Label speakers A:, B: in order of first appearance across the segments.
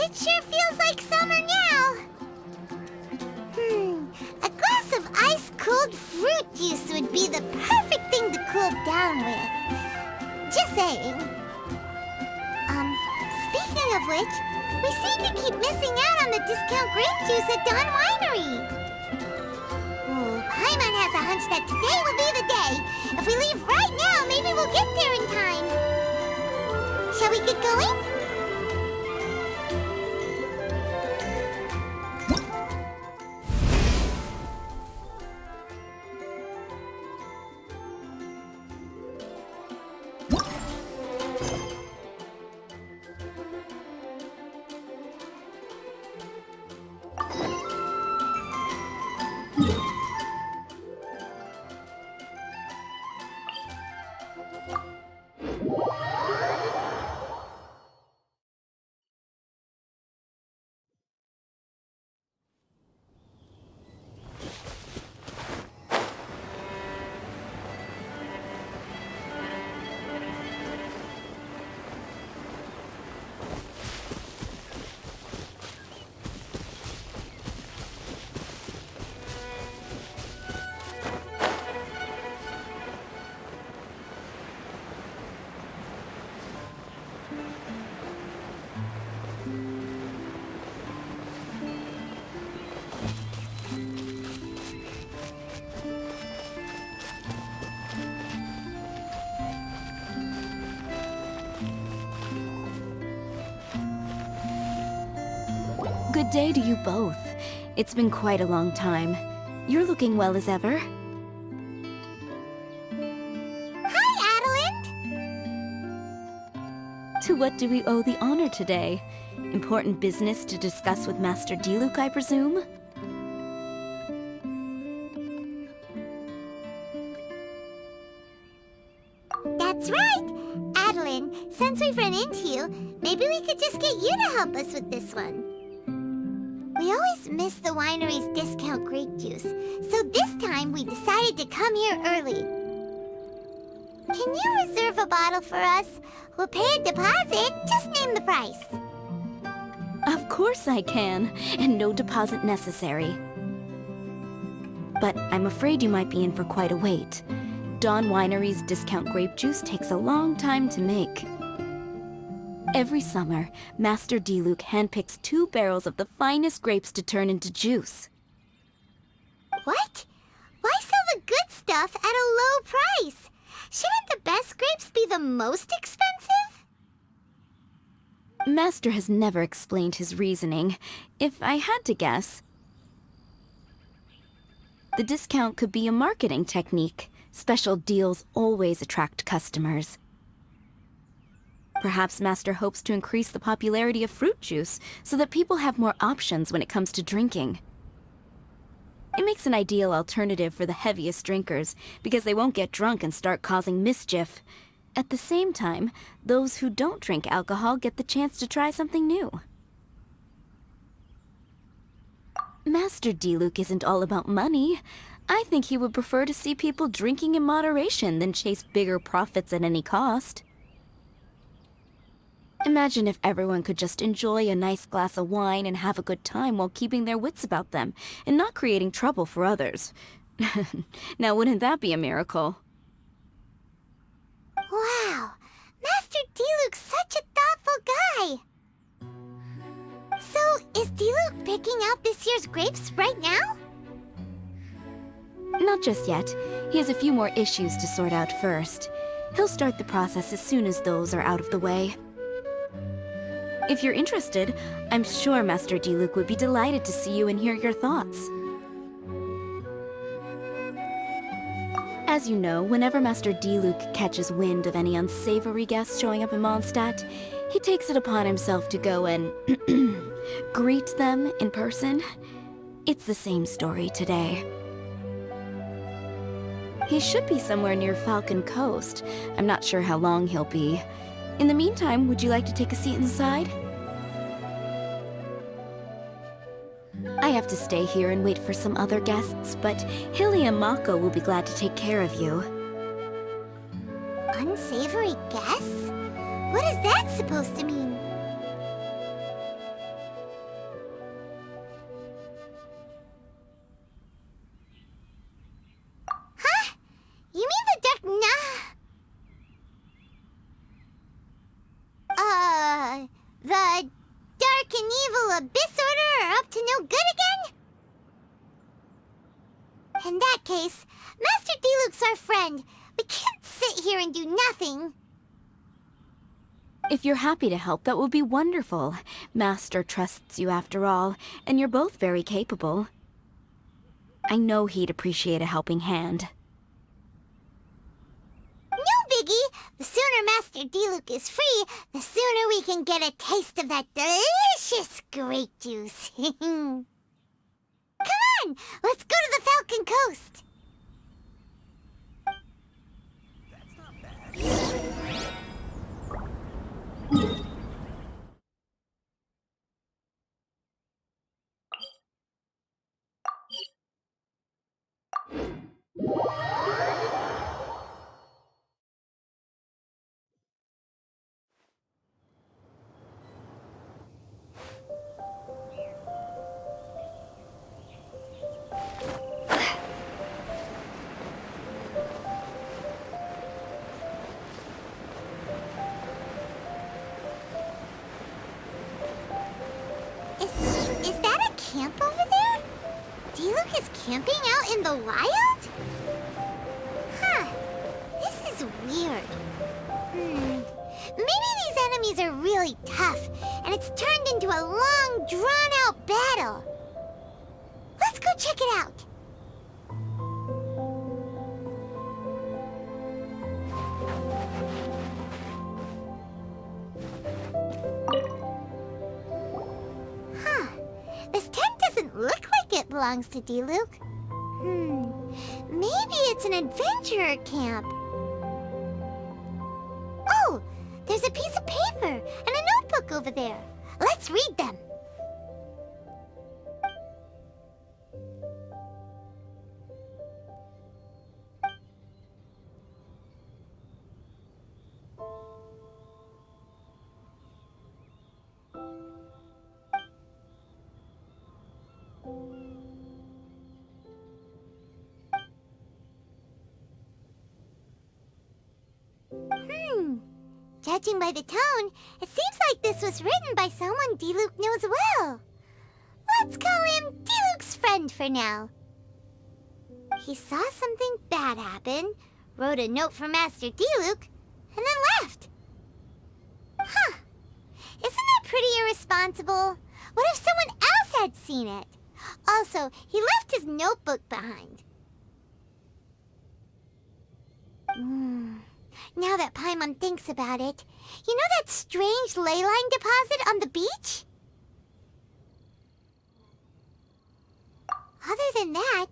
A: It sure feels like summer now. A glass of ice-cold fruit juice would be the perfect thing to cool down with. Just saying. Speaking of which, we seem to keep missing out on the discount grape juice at Dawn Winery. Ooh, Paimon has a hunch that today will be the day. If we leave right now, maybe we'll get there in time. Shall we get going?
B: Good day to you both. It's been quite a long time. You're looking well as ever.
A: Hi, Adelind!
B: To what do we owe the honor today? Important business to discuss with Master Diluk, I presume?
A: That's right! Adelind, since we've run into you, maybe we could just get you to help us with this one. We always miss the winery's discount grape juice, so this time we decided to come here early. Can you reserve a bottle for us? We'll pay a deposit, just name the price.
B: Of course I can, and no deposit necessary. But I'm afraid you might be in for quite a wait. Dawn Winery's discount grape juice takes a long time to make. Every summer, Master Diluk handpicks 2 barrels of the finest grapes to turn into juice.
A: What? Why sell the good stuff at a low price? Shouldn't the best grapes be the most expensive?
B: Master has never explained his reasoning. If I had to guess, the discount could be a marketing technique. Special deals always attract customers. Perhaps Master hopes to increase the popularity of fruit juice so that people have more options when it comes to drinking. It makes an ideal alternative for the heaviest drinkers because they won't get drunk and start causing mischief. At the same time, those who don't drink alcohol get the chance to try something new. Master Diluk isn't all about money. I think he would prefer to see people drinking in moderation than chase bigger profits at any cost. Imagine if everyone could just enjoy a nice glass of wine and have a good time while keeping their wits about them and not creating trouble for others. Now, wouldn't that be a miracle?
A: Wow, Master Diluk's such a thoughtful guy. So, is Diluk picking out this year's grapes right now?
B: Not just yet. He has a few more issues to sort out first. He'll start the process as soon as those are out of the way. If you're interested, I'm sure Master Diluk would be delighted to see you and hear your thoughts. As you know, whenever Master Diluk catches wind of any unsavory guests showing up in Mondstadt, he takes it upon himself to go and greet them in person. It's the same story today. He should be somewhere near Falcon Coast. I'm not sure how long he'll be. In the meantime, would you like to take a seat inside? I have to stay here and wait for some other guests, but Hilly and Mako will be glad to take care of you.
A: Unsavory guests? What is that supposed to mean? a disorder are up to no good again? In that case, Master Diluc's our friend. We can't sit here and do nothing.
B: If you're happy to help, that will be wonderful. Master trusts you after all, and you're both very capable. I know he'd appreciate a helping hand.
A: No biggie! The sooner Master Diluc is free, the sooner we can get a taste of that delicious grape juice. Come on! Let's go to the Falcon Coast! Is that a camp over there? Diluc is camping out in the wild? Huh. This is weird. Maybe these enemies are really tough, and it's turned into a long, drawn-out battle. Let's go check it out. This tent doesn't look like it belongs to Diluc. Maybe it's an adventurer camp. Oh, there's a piece of paper and a notebook over there. Let's read them. Judging by the tone, it seems like this was written by someone Diluc knows well. Let's call him Diluc's friend for now. He saw something bad happen, wrote a note for Master Diluc, and then left. Huh. Isn't that pretty irresponsible? What if someone else had seen it? Also, he left his notebook behind. Now that Paimon thinks about it, you know that strange ley line deposit on the beach? Other than that,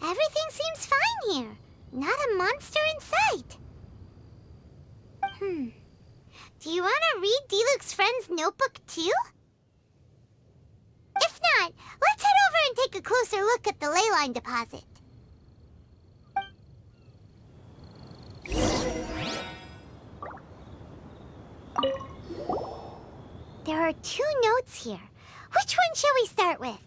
A: everything seems fine here. Not a monster in sight. Do you want to read Diluc's friend's notebook too? If not, let's head over and take a closer look at the ley line deposit. There are 2 notes here. Which one shall we start with?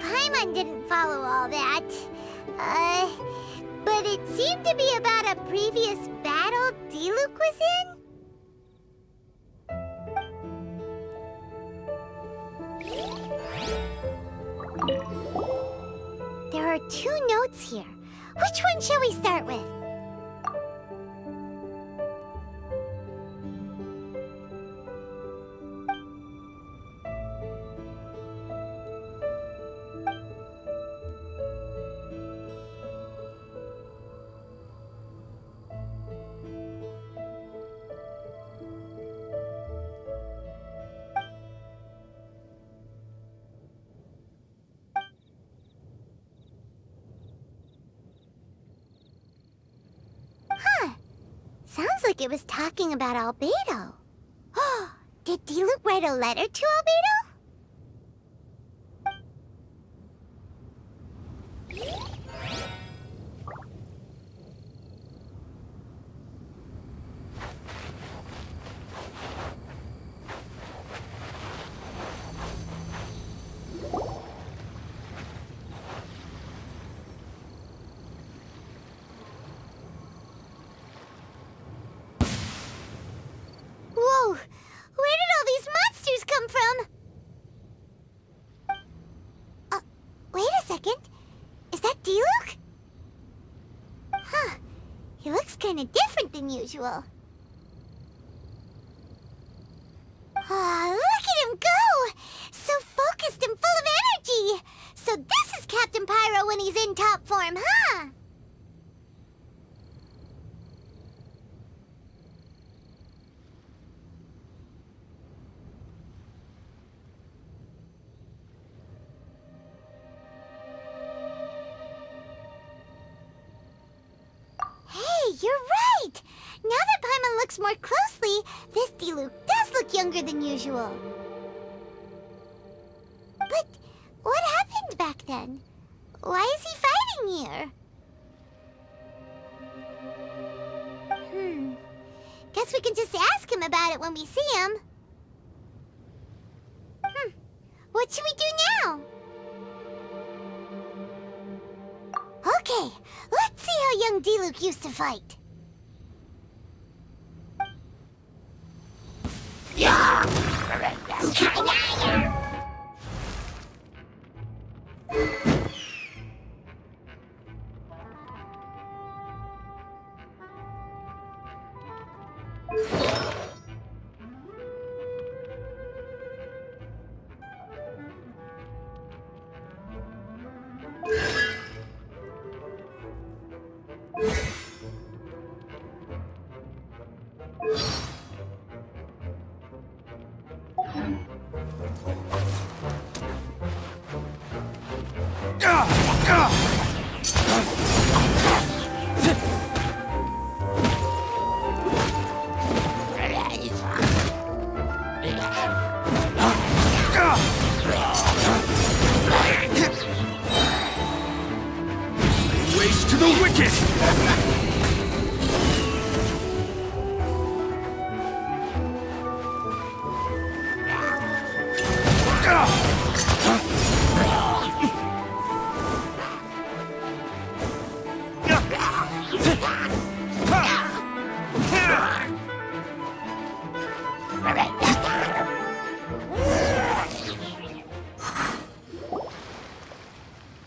A: Paimon didn't follow all that. But it seemed to be about a previous battle Diluc was in? There are 2 notes here. Which one shall we start with? like it was talking about Albedo. Did Diluc write a letter to Albedo? Whoa! Where did all these monsters come from? Wait a second. Is that Diluc? Huh. He looks kinda different than usual. Look at him go! So focused and full of energy! So this is Captain Pyro when he's in top form, huh? Hey, you're right! Now that Paimon looks more closely, this Diluc does look younger than usual. But what happened back then? Why is he fighting here? Guess we can just ask him about it when we see him. What should we do now? Okay, let's see how young Diluc used to fight.
C: Waste to the wicked!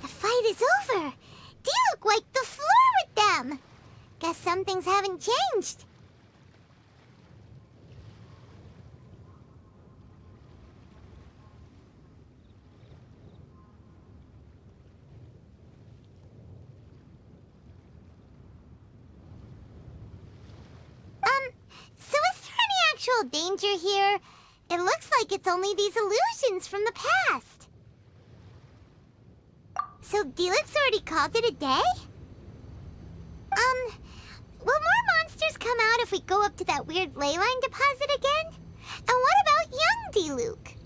A: The fight is over. Diluc wiped the floor with them. Guess some things haven't changed. So is there any actual danger here? It looks like it's only these illusions from the past. So Diluc's already called it a day? Will more monsters come out if we go up to that weird ley line deposit again? And what about young Diluc?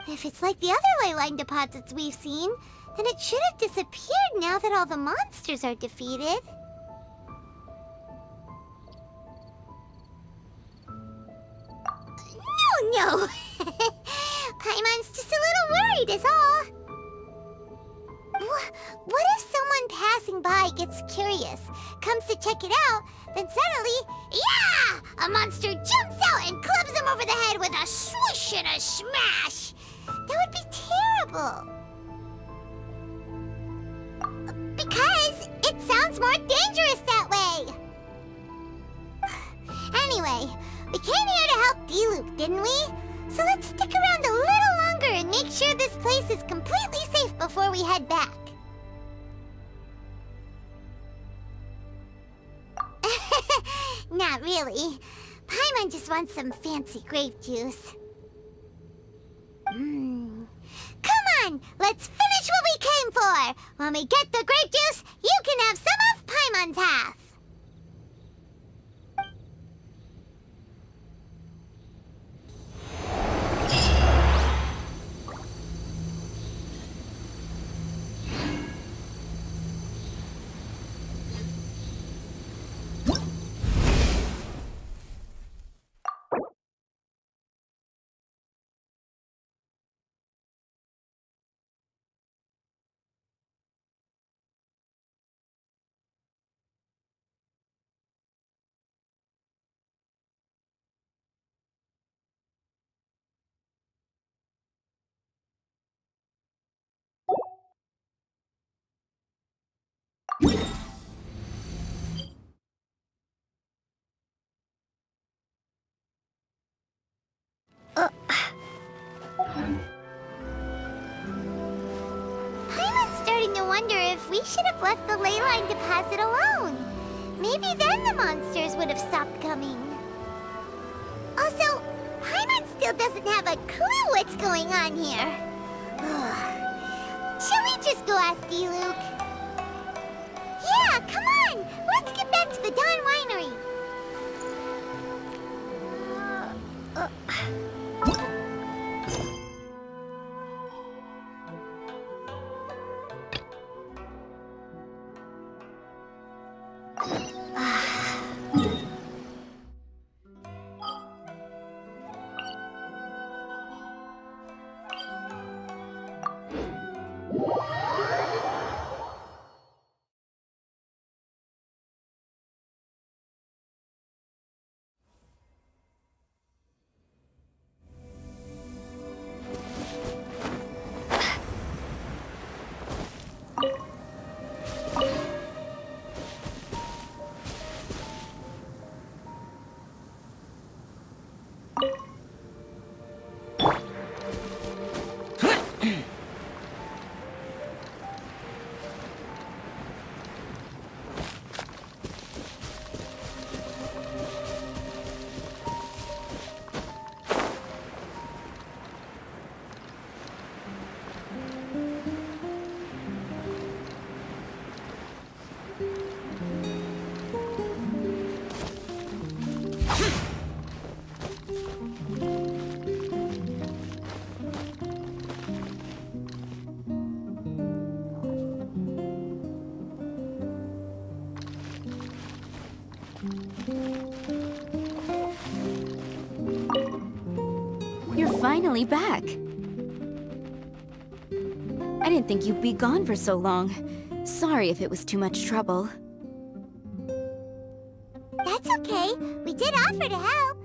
A: If it's like the other ley line deposits we've seen, then it should have disappeared now that all the monsters are defeated. No! Paimon's just a little worried is all. What if someone passing by gets curious, comes to check it out, then suddenly, yeah! A monster jumps out and clubs him over the head with a swoosh and a smash! That would be terrible. Because it sounds more dangerous that way. Anyway, we came here to help Diluc, didn't we? So let's stick around a little longer and make sure this place is completely safe before we head back. Not really. Paimon just wants some fancy grape juice. Come on, let's finish what we came for. When we get the grape juice, you can have some of Paimon's half. Paimon's starting to wonder if we should have left the ley line deposit alone. Maybe then the monsters would have stopped coming. Also, Paimon still doesn't have a clue what's going on here. Shall we just go ask Diluc? Yeah, come on! Let's get back to the Dawn Winery.
B: You're finally back. I didn't think you'd be gone for so long. Sorry if it was too much trouble.
A: That's okay. We did offer to help.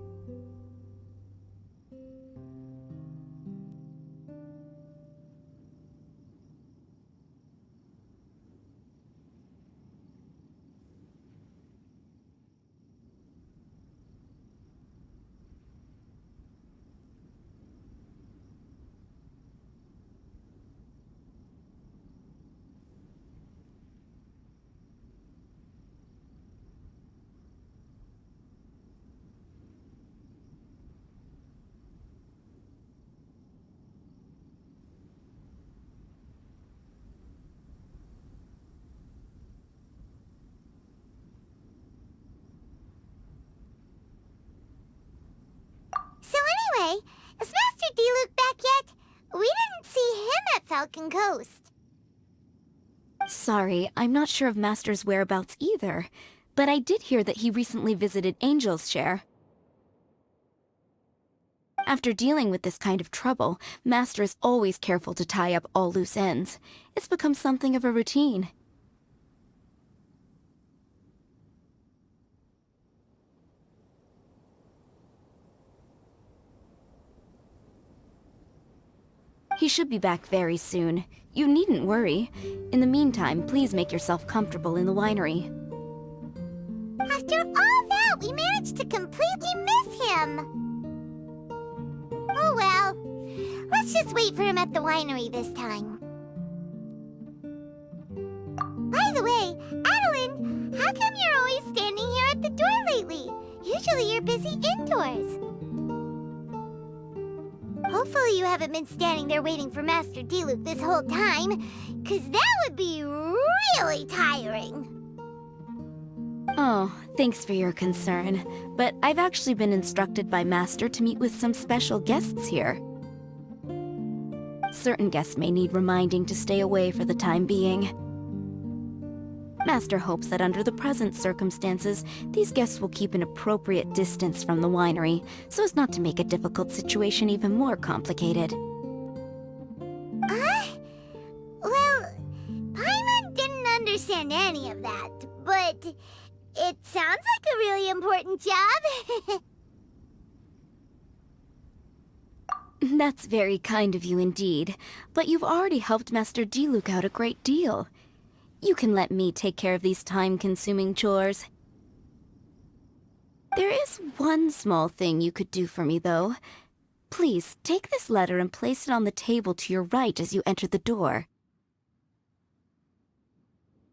A: So anyway, is Master Diluc back yet? We didn't see him at Falcon Coast.
B: Sorry, I'm not sure of Master's whereabouts either, but I did hear that he recently visited Angel's Share. After dealing with this kind of trouble, Master is always careful to tie up all loose ends. It's become something of a routine. He should be back very soon. You needn't worry. In the meantime, please make yourself comfortable in the winery.
A: After all that, we managed to completely miss him. Oh well. Let's just wait for him at the winery this time. By the way, Adeline, how come you're always standing here at the door lately? Usually you're busy indoors. Hopefully you haven't been standing there waiting for Master Diluc this whole time, 'cause that would be really tiring.
B: Oh, thanks for your concern. But I've actually been instructed by Master to meet with some special guests here. Certain guests may need reminding to stay away for the time being. Master hopes that under the present circumstances, these guests will keep an appropriate distance from the winery, so as not to make a difficult situation even more complicated.
A: Well, Paimon didn't understand any of that, but it sounds like a really important job.
B: That's very kind of you indeed, but you've already helped Master Diluc out a great deal. You can let me take care of these time-consuming chores. There is one small thing you could do for me, though. Please, take this letter and place it on the table to your right as you enter the door.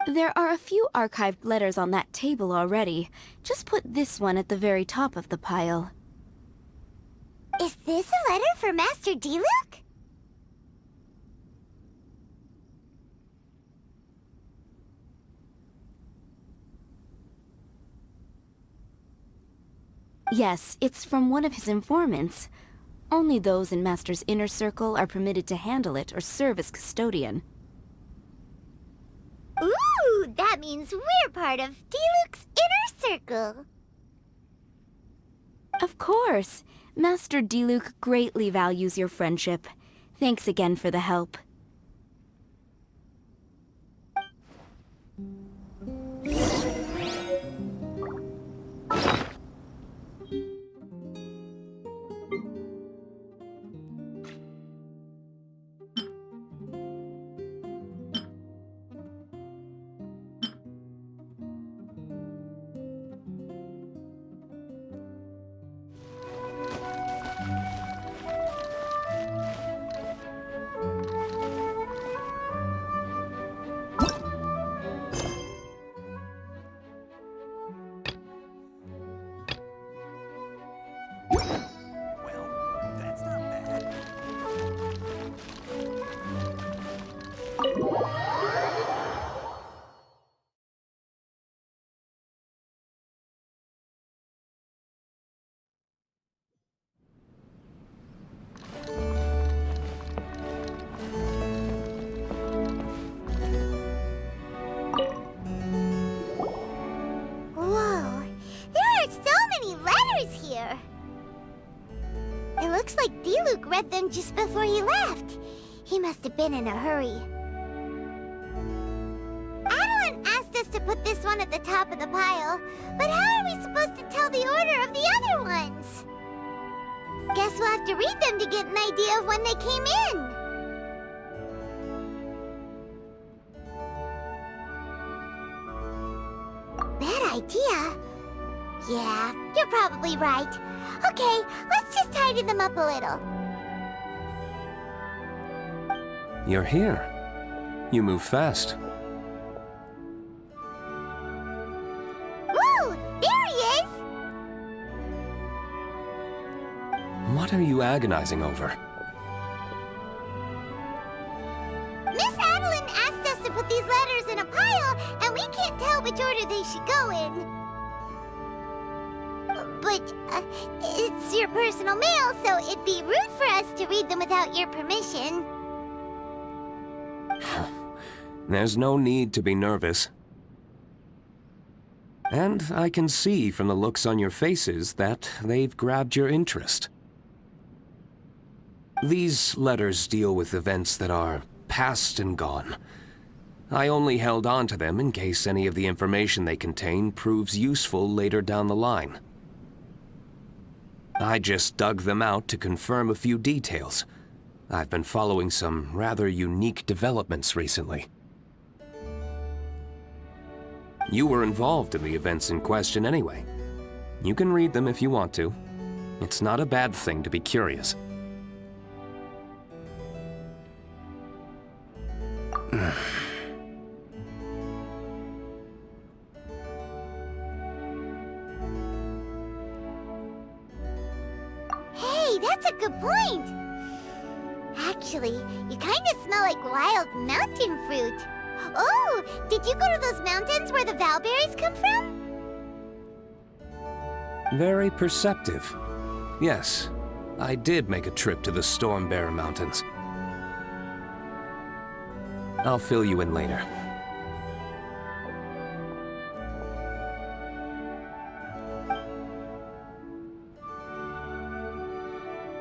B: There are a few archived letters on that table already. Just put this one at the very top of the pile.
A: Is this a letter for Master Diluc?
B: Yes, it's from one of his informants. Only those in Master's inner circle are permitted to handle it or serve as custodian.
A: Ooh, that means we're part of Diluc's inner circle.
B: Of course. Master Diluc greatly values your friendship. Thanks again for the help.
A: Whoa, there are so many letters here. It looks like Diluc read them just before he left. He must have been in a hurry. Adeline asked us to put this one at the top of the pile, but how are we supposed to tell the order of the other ones? Guess we'll have to read them to get an idea of when they came in. Bad idea. Yeah, you're probably right. Okay, let's just tidy them up a little.
C: You're here. You move fast.
A: Woo! There he is!
C: What are you agonizing over?
A: Miss Adeline asked us to put these letters in a pile, and we can't tell which order they should go in. But, it's your personal mail, so it'd be rude for us to read them without your permission.
C: There's no need to be nervous. And I can see from the looks on your faces that they've grabbed your interest. These letters deal with events that are past and gone. I only held on to them in case any of the information they contain proves useful later down the line. I just dug them out to confirm a few details. I've been following some rather unique developments recently. You were involved in the events in question anyway. You can read them if you want to. It's not a bad thing to be curious.
A: Hey, that's a good point! Actually, you kind of smell like wild mountain fruit. Oh, did you go to those mountains where the valberries come from?
C: Very perceptive. Yes, I did make a trip to the Stormbearer Mountains. I'll fill you in later.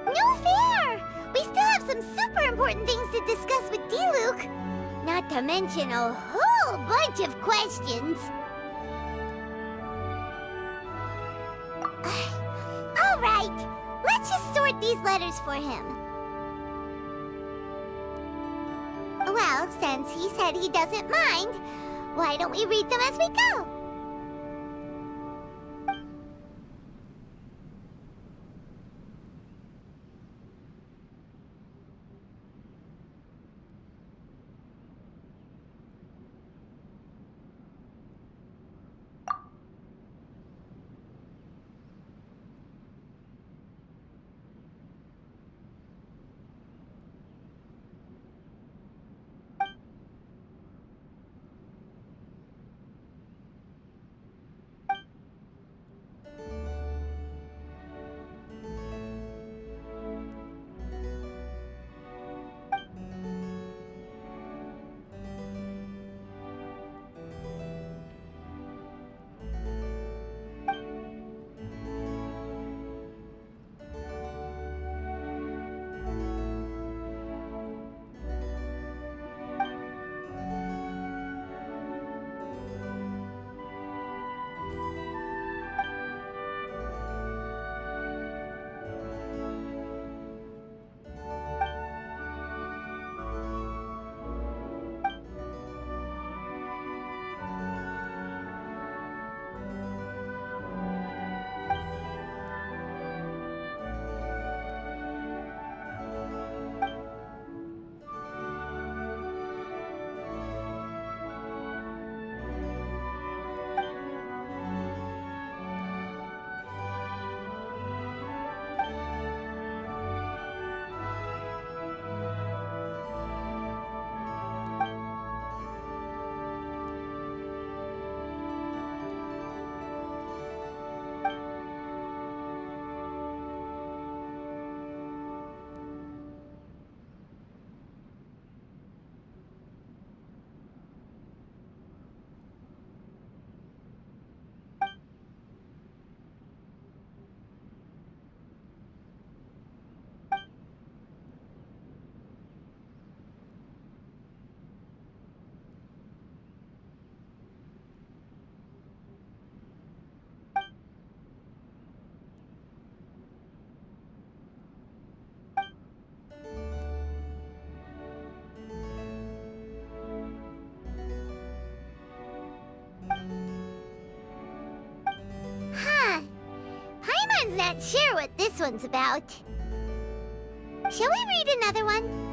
A: No fair! We still have some super important things to discuss with Diluc. Not to mention a whole bunch of questions. All right, let's just sort these letters for him. Well, since he said he doesn't mind, why don't we read them as we go? Don's not sure what this one's about. Shall we read another one?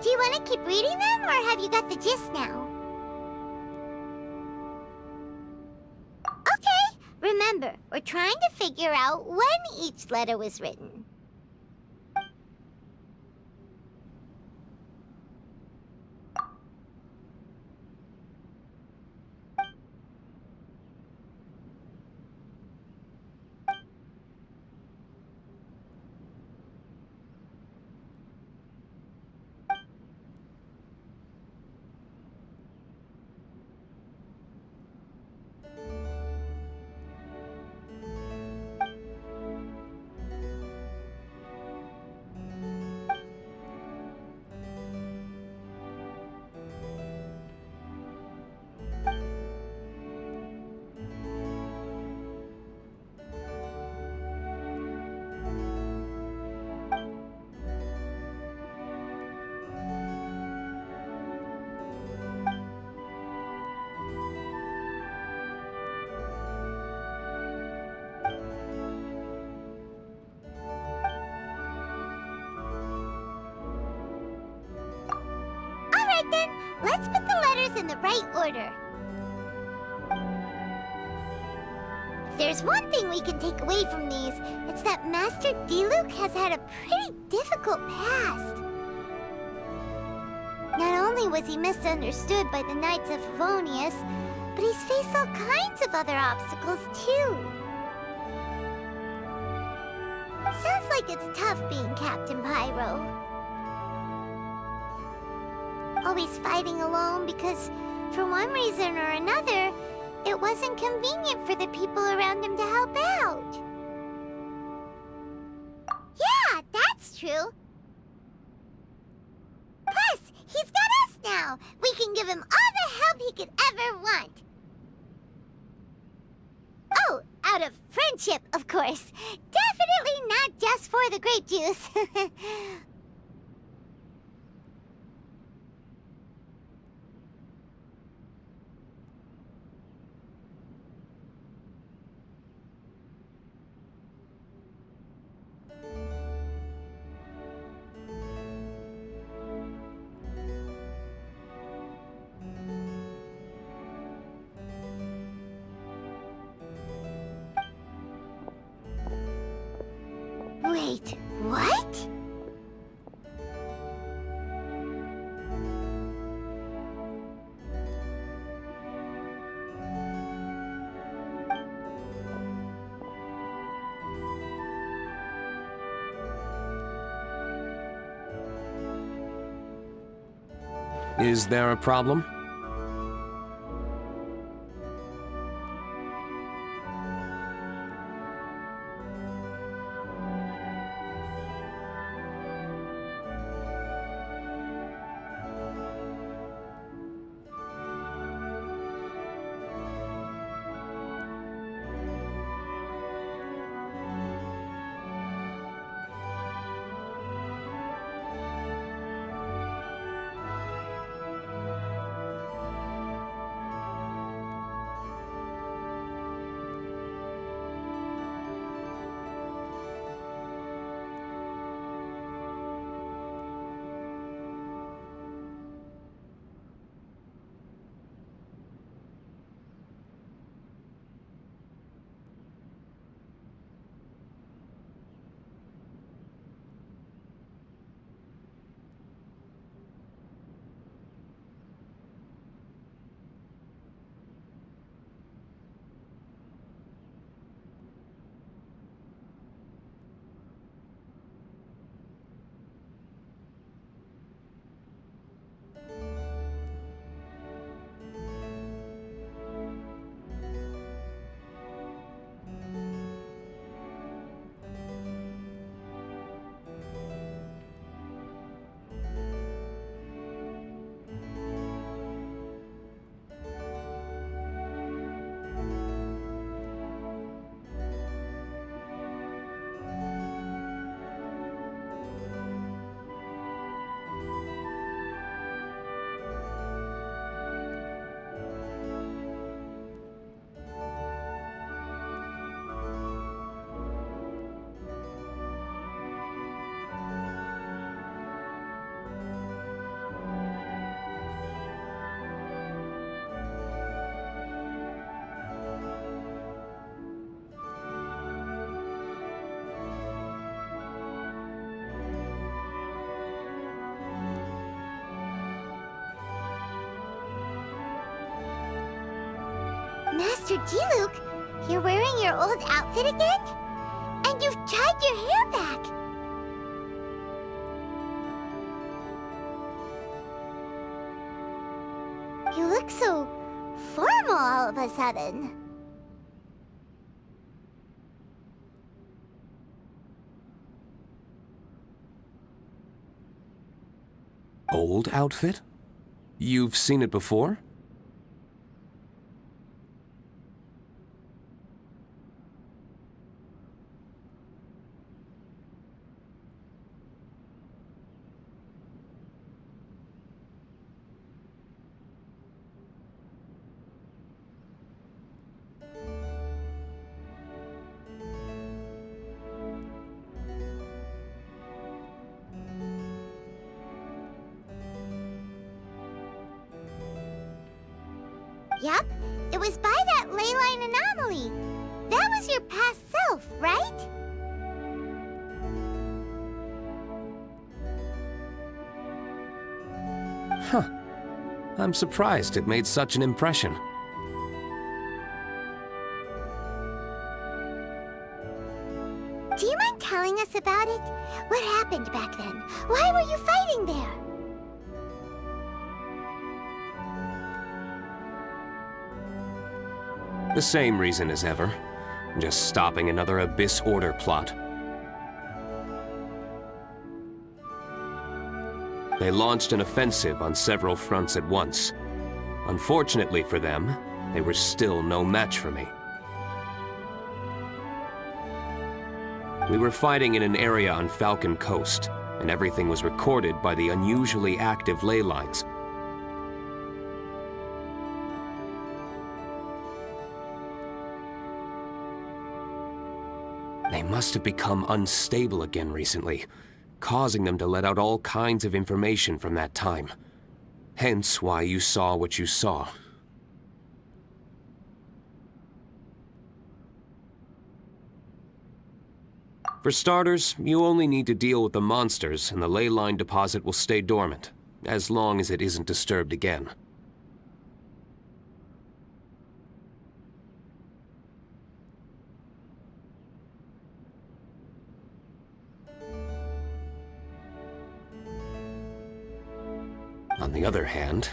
A: Do you want to keep reading them, or have you got the gist now? Okay, remember, we're trying to figure out when each letter was written. Alright then, let's put the letters in the right order. If there's one thing we can take away from these, it's that Master Diluk has had a pretty difficult past. Not only was he misunderstood by the Knights of Favonius, but he's faced all kinds of other obstacles too. Sounds like it's tough being Captain Pyro. Always fighting alone because, for one reason or another, it wasn't convenient for the people around him to help out. Yeah, that's true. Plus, he's got us now. We can give him all the help he could ever want. Oh, out of friendship, of course. Definitely not just for the grape juice. Wait, what?
C: Is there a problem?
A: Mr. Diluc, you're wearing your old outfit again? And you've tied your hair back! You look so formal all of a sudden.
C: Old outfit? You've seen it before?
A: Yep, it was by that ley line anomaly. That was your past self, right?
C: Huh. I'm surprised it made such an impression.
A: Do you mind telling us about it? What happened back then? Why were you fighting there?
C: The same reason as ever. Just stopping another Abyss Order plot. They launched an offensive on several fronts at once. Unfortunately for them, they were still no match for me. We were fighting in an area on Falcon Coast, and everything was recorded by the unusually active ley lines. They must have become unstable again recently, causing them to let out all kinds of information from that time. Hence why you saw what you saw. For starters, you only need to deal with the monsters and the ley line deposit will stay dormant, as long as it isn't disturbed again. On the other hand,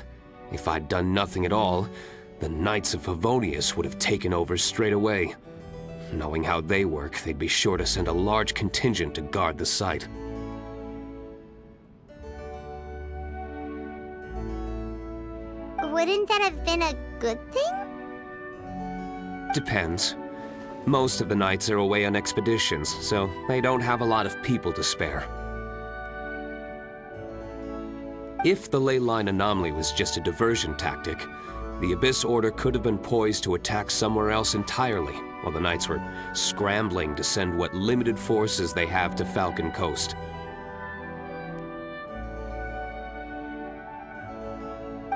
C: if I'd done nothing at all, the Knights of Favonius would have taken over straight away. Knowing how they work, they'd be sure to send a large contingent to guard the site.
A: Wouldn't that have been a good thing?
C: Depends. Most of the Knights are away on expeditions, so they don't have a lot of people to spare. If the ley line anomaly was just a diversion tactic, the Abyss Order could have been poised to attack somewhere else entirely, while the Knights were scrambling to send what limited forces they have to Falcon Coast.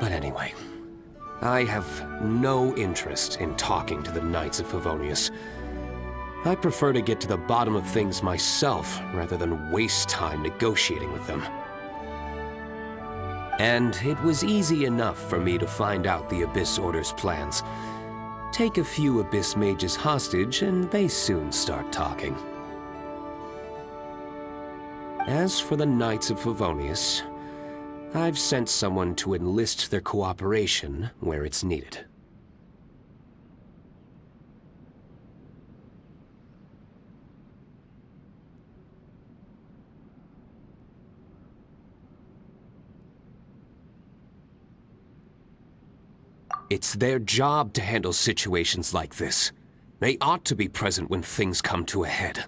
C: But anyway, I have no interest in talking to the Knights of Favonius. I prefer to get to the bottom of things myself, rather than waste time negotiating with them. And it was easy enough for me to find out the Abyss Order's plans. Take a few Abyss mages hostage, and they soon start talking. As for the Knights of Favonius, I've sent someone to enlist their cooperation where it's needed. It's their job to handle situations like this. They ought to be present when things come to a head.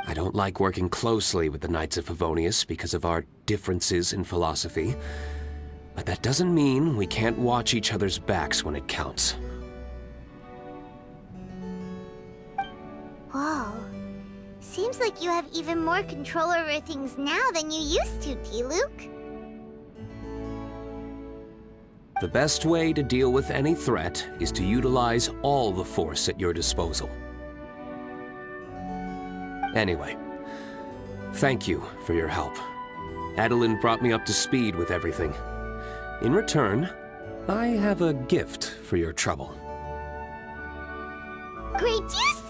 C: I don't like working closely with the Knights of Favonius because of our differences in philosophy, but that doesn't mean we can't watch each other's backs when it counts.
A: Whoa. Seems like you have even more control over things now than you used to, Diluc.
C: The best way to deal with any threat is to utilize all the force at your disposal. Anyway, thank you for your help. Adeline brought me up to speed with everything. In return, I have a gift for your trouble.
A: Grape juice?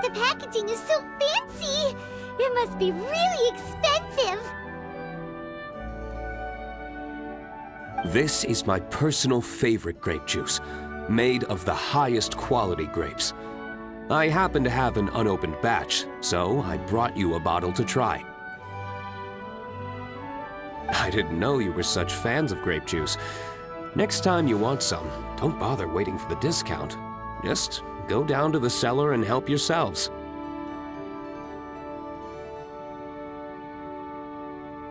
A: The packaging is so fancy! It must be really expensive!
C: This is my personal favorite grape juice, made of the highest quality grapes. I happen to have an unopened batch, so I brought you a bottle to try. I didn't know you were such fans of grape juice. Next time you want some, don't bother waiting for the discount. Just go down to the cellar and help yourselves.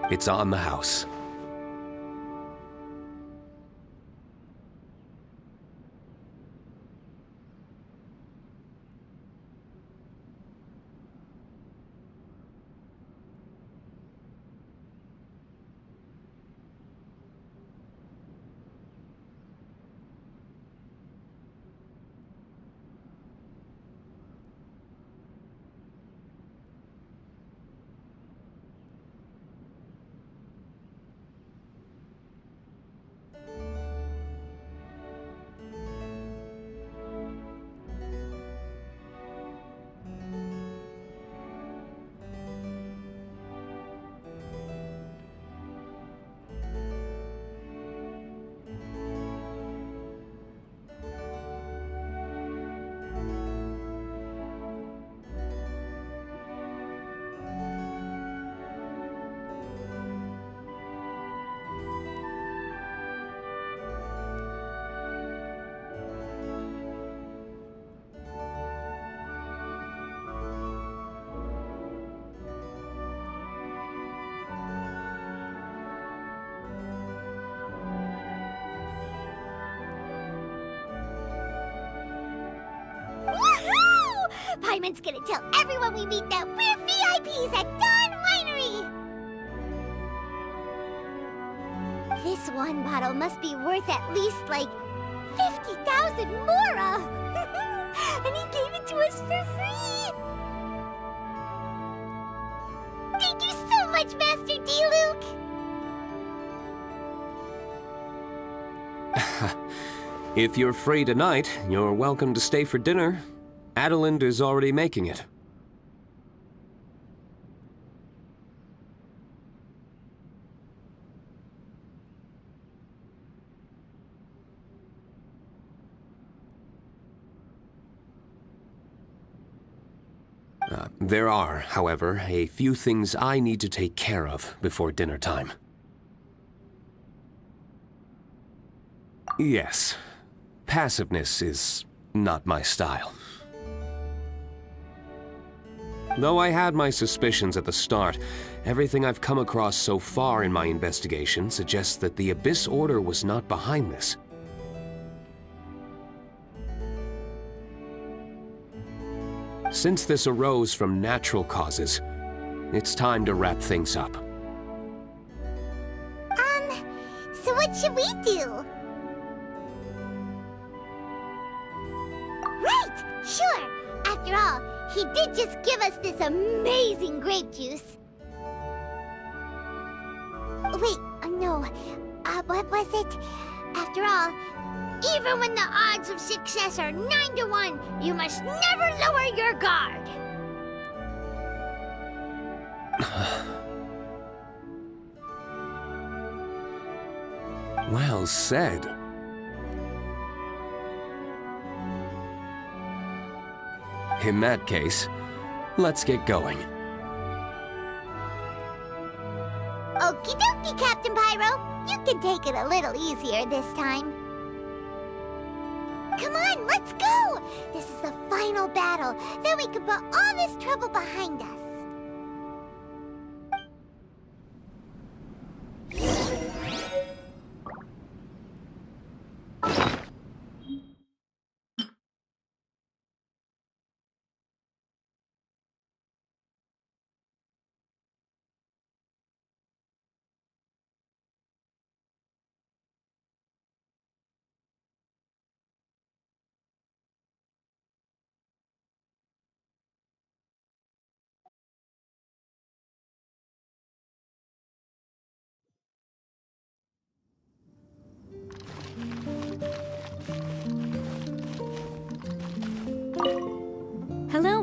C: It's on the house.
A: Woohoo! Paimon's gonna tell everyone we meet that we're VIPs at Dawn Winery! This one bottle must be worth at least, like, 50,000 mora! And he gave it to us for free! Thank you so much, Master Diluc!
C: If you're free tonight, you're welcome to stay for dinner. Adeline is already making it. There are, however, a few things I need to take care of before dinner time. Yes, passiveness is not my style. Though I had my suspicions at the start, everything I've come across so far in my investigation suggests that the Abyss Order was not behind this. Since this arose from natural causes, it's time to wrap things up.
A: So what should we do? Right! Sure! After all, he did just give us this amazing grape juice. Wait, no. What was it? After all, even when the odds of success are 9 to 1, you must never lower your guard.
C: Well said. In that case, let's get going.
A: Okie dokie, Captain Pyro. You can take it a little easier this time. Come on, let's go! This is the final battle. Then we can put all this trouble behind us.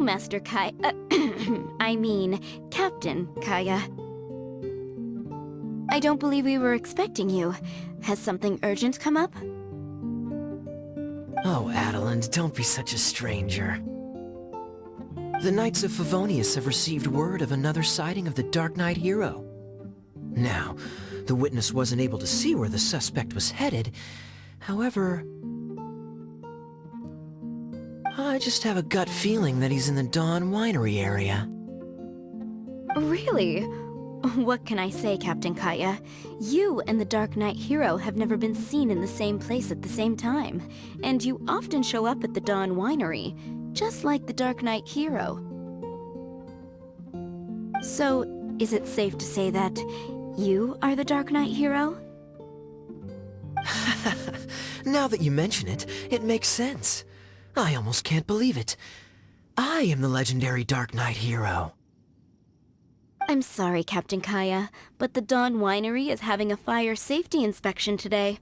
B: Master Kai. I mean, Captain Kaya. I don't believe we were expecting you. Has something urgent come up?
D: Oh, Adeline, don't be such a stranger. The Knights of Favonius have received word of another sighting of the Dark Knight hero. Now, the witness wasn't able to see where the suspect was headed. However, I just have a gut feeling that he's in the Dawn Winery area.
B: Really? What can I say, Captain Kaya? You and the Dark Knight hero have never been seen in the same place at the same time, and you often show up at the Dawn Winery, just like the Dark Knight hero. So, is it safe to say that you are the Dark Knight hero?
D: Now that you mention it, it makes sense. I almost can't believe it. I am the legendary Dark Knight hero.
B: I'm sorry, Captain Kaya, but the Dawn Winery is having a fire safety inspection today.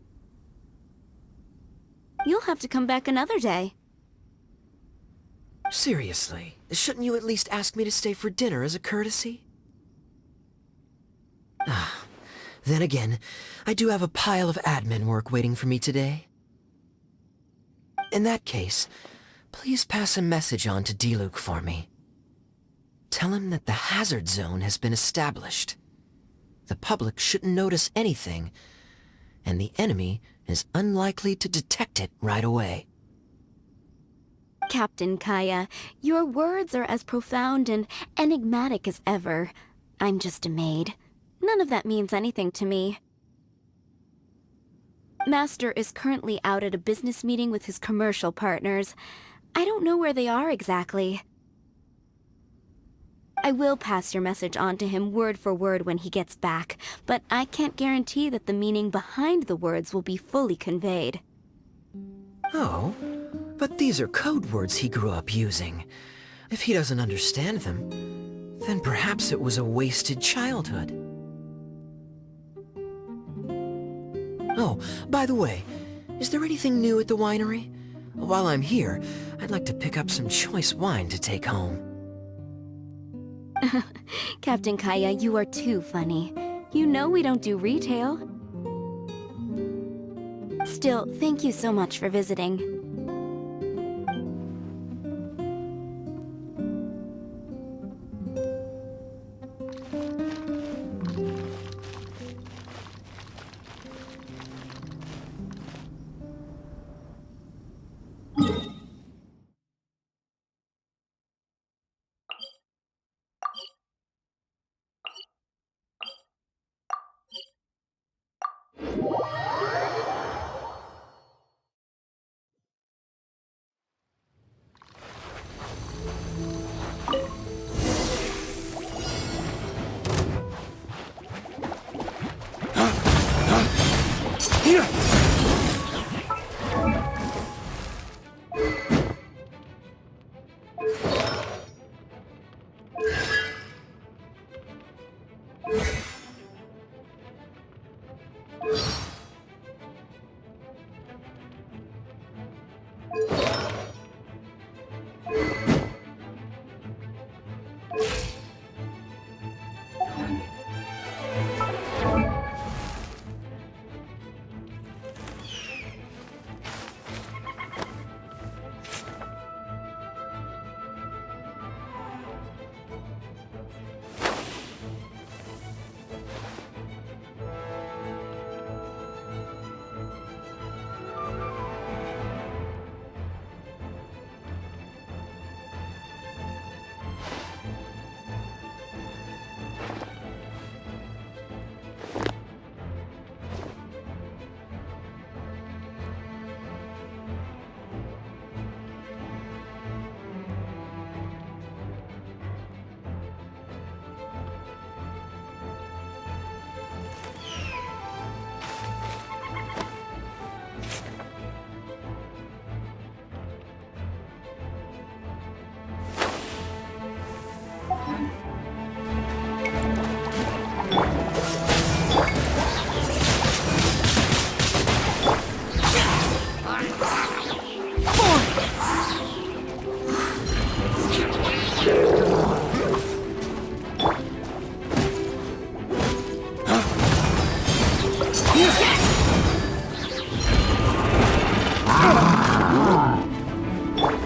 B: You'll have to come back another day.
D: Seriously, shouldn't you at least ask me to stay for dinner as a courtesy? Then again, I do have a pile of admin work waiting for me today. In that case, please pass a message on to Diluk for me. Tell him that the hazard zone has been established. The public shouldn't notice anything, and the enemy is unlikely to detect it right away.
B: Captain Kaya, your words are as profound and enigmatic as ever. I'm just a maid. None of that means anything to me. Master is currently out at a business meeting with his commercial partners. I don't know where they are exactly. I will pass your message on to him word for word when he gets back, but I can't guarantee that the meaning behind the words will be fully conveyed.
D: Oh, but these are code words he grew up using. If he doesn't understand them, then perhaps it was a wasted childhood. Oh, by the way, is there anything new at the winery? While I'm here, I'd like to pick up some choice wine to take home.
B: Captain Kaya, you are too funny. You know we don't do retail. Still, thank you so much for visiting.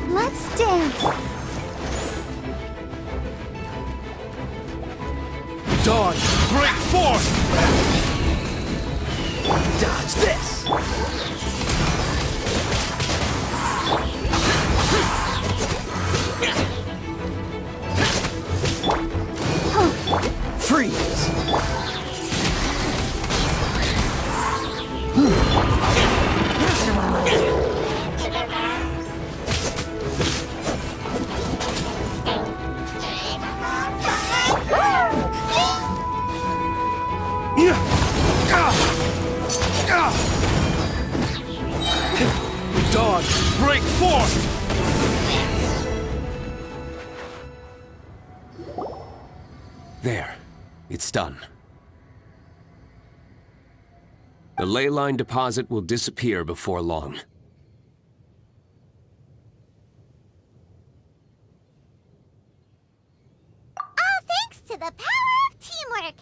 A: Let's dance.
E: Dawn, break forth!
D: Dodge this! Freeze!
E: Dawn, break forth!
C: There. It's done. The ley line deposit will disappear before long.
A: All thanks to the power of teamwork.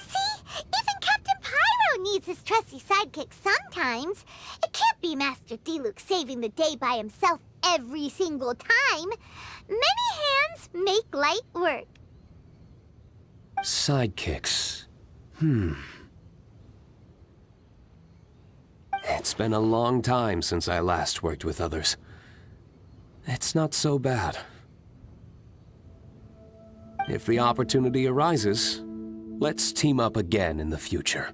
A: See? Even Captain Pyro needs his trusty sidekick sometimes. It can't be Master Diluk saving the day by himself every single time. Many hands make light work.
C: Sidekicks. It's been a long time since I last worked with others. It's not so bad. If the opportunity arises, let's team up again in the future.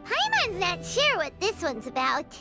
A: Paimon's not sure what this one's about.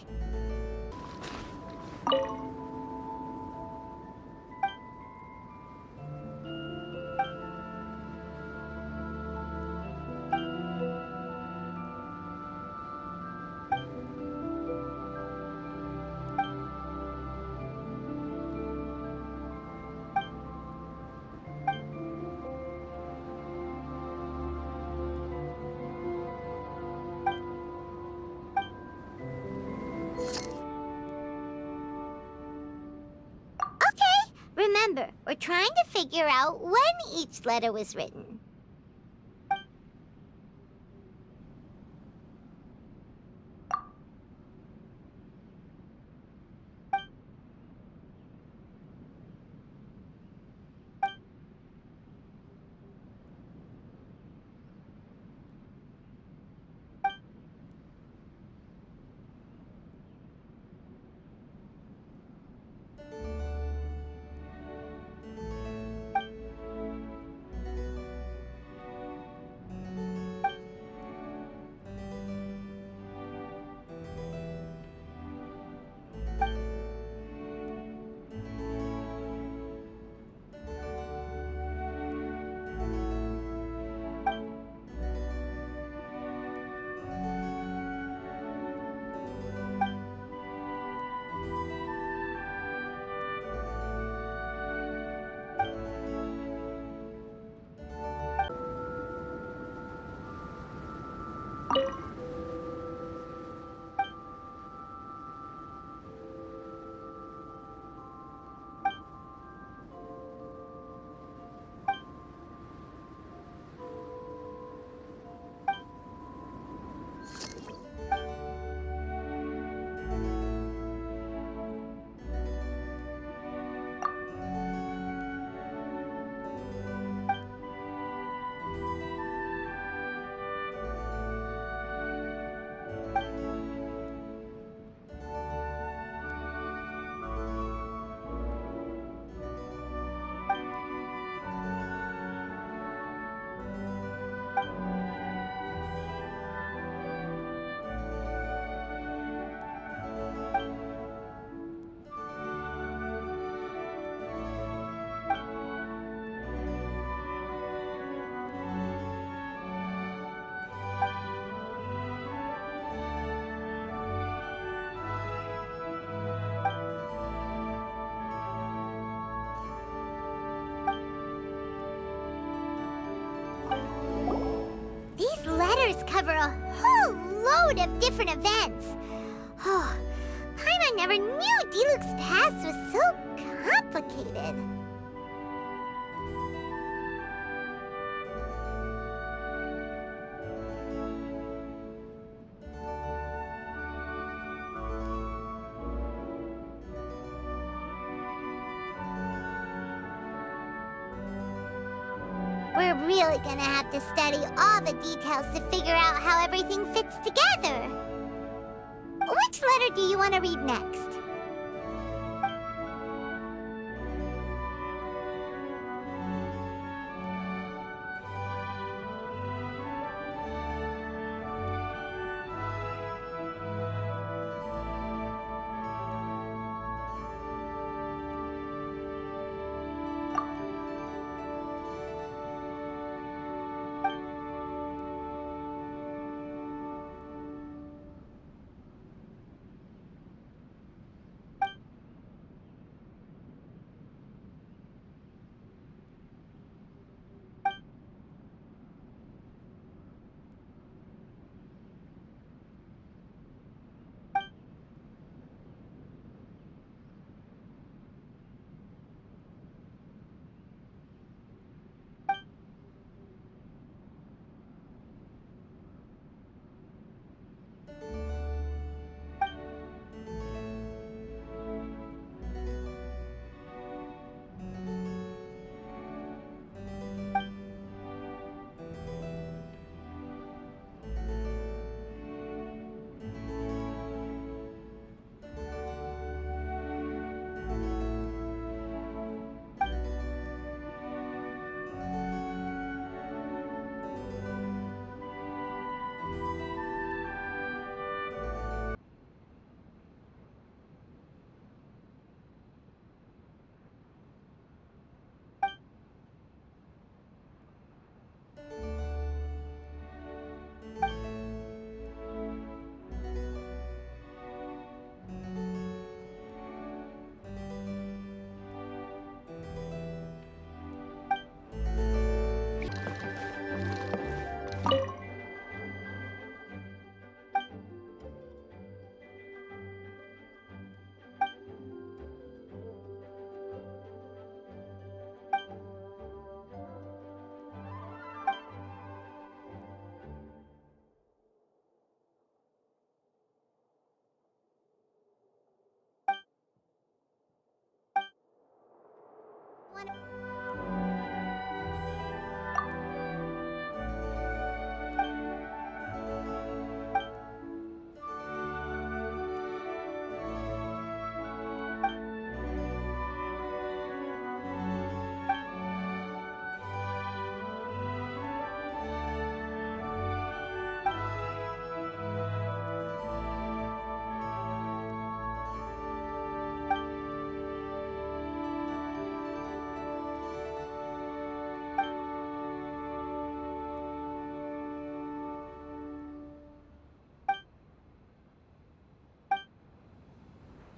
A: Remember, we're trying to figure out when each letter was written. These letters cover a whole load of different events. Oh, Paimon never knew Diluc's past was so complicated. We're really gonna have to study all the details to figure out how everything fits together. Which letter do you want to read next?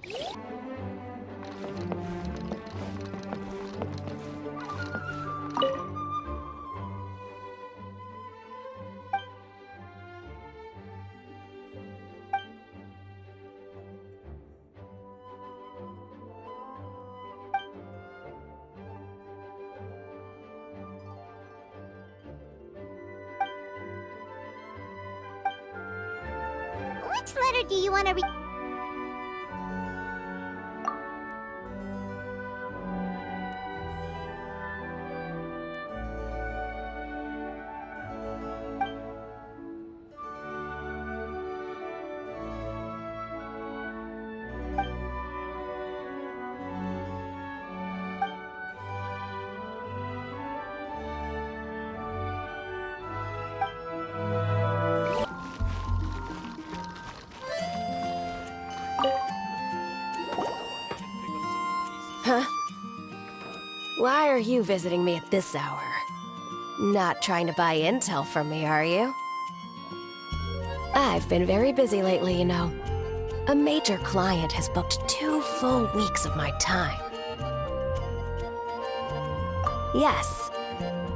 A: Which letter do you want to read?
F: Huh? Why are you visiting me at this hour? Not trying to buy intel from me, are you? I've been very busy lately, you know. A major client has booked 2 full weeks of my time. Yes,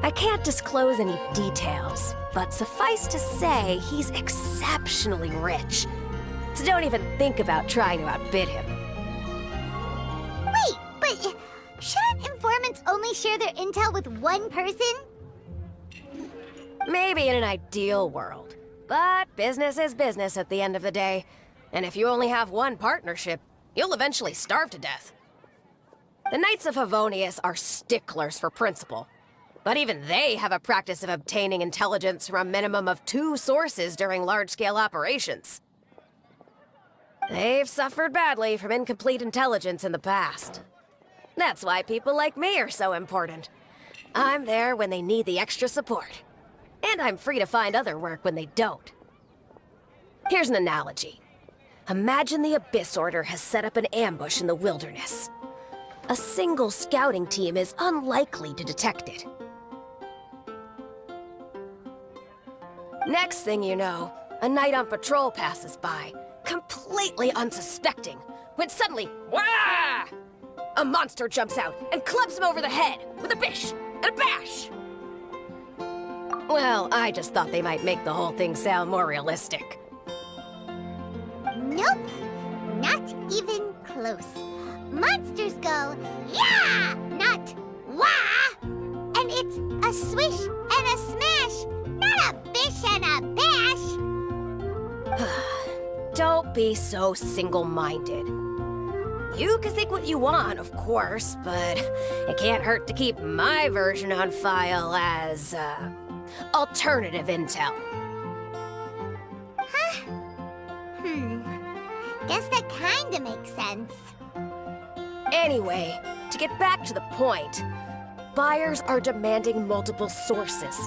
F: I can't disclose any details, but suffice to say, he's exceptionally rich. So don't even think about trying to outbid him.
A: Wait, but shouldn't informants only share their intel with one person?
F: Maybe in an ideal world. But business is business at the end of the day. And if you only have one partnership, you'll eventually starve to death. The Knights of Favonius are sticklers for principle. But even they have a practice of obtaining intelligence from a minimum of 2 sources during large-scale operations. They've suffered badly from incomplete intelligence in the past. That's why people like me are so important. I'm there when they need the extra support. And I'm free to find other work when they don't. Here's an analogy. Imagine the Abyss Order has set up an ambush in the wilderness. A single scouting team is unlikely to detect it. Next thing you know, a knight on patrol passes by, completely unsuspecting, when suddenly, wah! A monster jumps out and clubs him over the head with a bish and a bash. Well, I just thought they might make the whole thing sound more realistic.
A: Nope, not even close. Monsters go, yeah, not wah! And it's a swish and a smash, not a bish and a bash.
F: Don't be so single-minded. You can think what you want, of course, but it can't hurt to keep my version on file as, alternative intel.
A: Guess that kinda makes sense.
F: Anyway, to get back to the point, buyers are demanding multiple sources.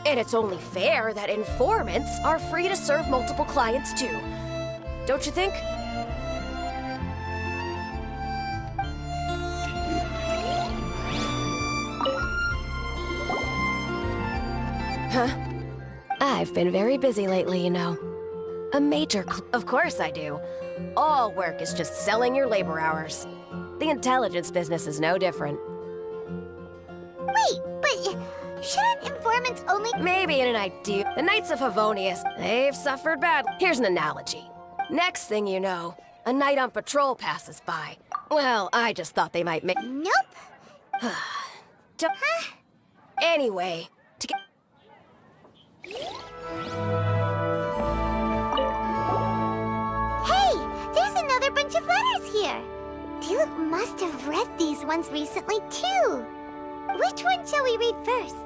F: And it's only fair that informants are free to serve multiple clients too. Don't you think? Huh? I've been very busy lately, you know. A major Of course I do. All work is just selling your labor hours. The intelligence business is no different.
A: Wait, but shouldn't informants only...
F: Maybe in an idea. The Knights of Favonius, they've suffered bad. Here's an analogy. Next thing you know, a knight on patrol passes by. Well, I just thought they might make...
A: Nope.
F: Anyway, to get...
A: Hey, there's another bunch of letters here. Diluk must have read these ones recently, too. Which one shall we read first?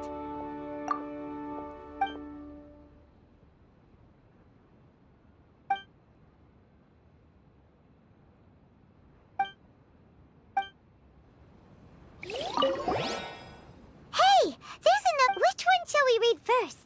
A: Hey, there's another... Which one shall we read first?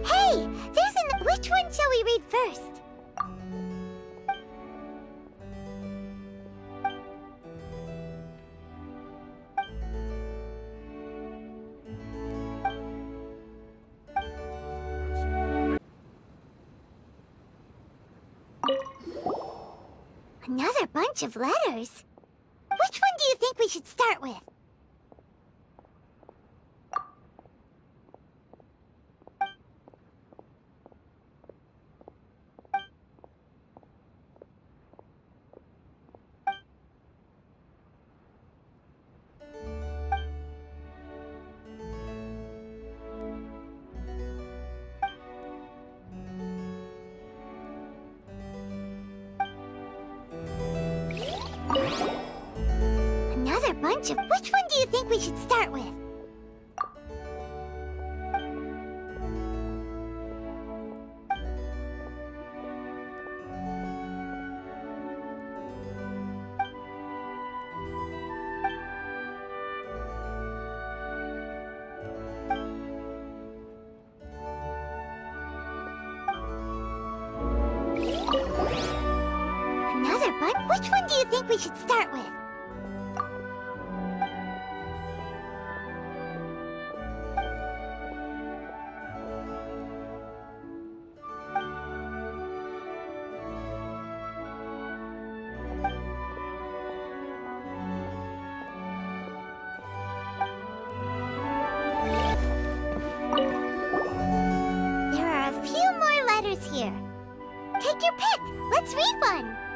A: Hey, there's an... Which one shall we read first? Another bunch of letters. Which one do you think we should start with? Another bunch of... Which one do you think we should start with? Another bunch? Which one do you think we should start with? There are a few more letters here. Take your pick. Let's read one.